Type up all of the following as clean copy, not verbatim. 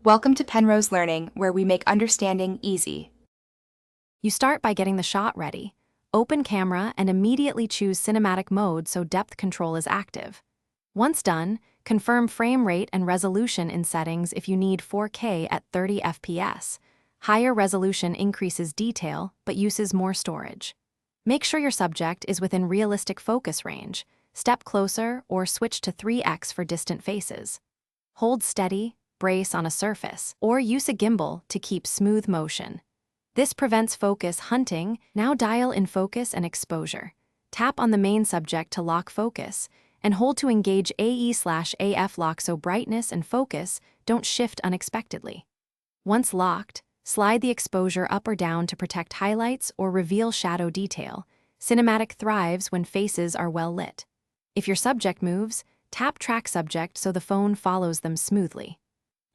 Welcome to Penrose Learning, where we make understanding easy. You start by getting the shot ready. Open camera and immediately choose cinematic mode so depth control is active. Once done, confirm frame rate and resolution in settings if you need 4K at 30 FPS. Higher resolution increases detail but uses more storage. Make sure your subject is within realistic focus range. Step closer or switch to 3x for distant faces. Hold steady, brace on a surface, or use a gimbal to keep smooth motion. This prevents focus hunting. Now dial in focus and exposure. Tap on the main subject to lock focus, and hold to engage AE/AF lock so brightness and focus don't shift unexpectedly. Once locked, slide the exposure up or down to protect highlights or reveal shadow detail. Cinematic thrives when faces are well lit. If your subject moves, tap track subject so the phone follows them smoothly.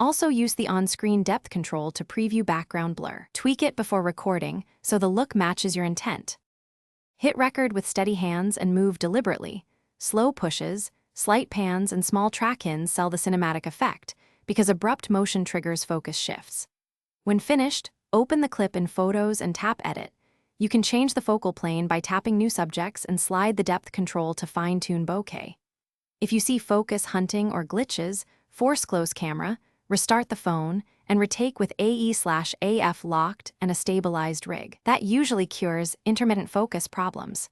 Also use the on-screen depth control to preview background blur. Tweak it before recording so the look matches your intent. Hit record with steady hands and move deliberately. Slow pushes, slight pans, and small track-ins sell the cinematic effect because abrupt motion triggers focus shifts. When finished, open the clip in Photos and tap Edit. You can change the focal plane by tapping new subjects and slide the depth control to fine-tune bokeh. If you see focus hunting or glitches, force close camera, restart the phone, and retake with AE/AF locked and a stabilized rig. That usually cures intermittent focus problems.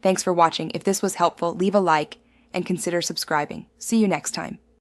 Thanks for watching. If this was helpful, leave a like and consider subscribing. See you next time.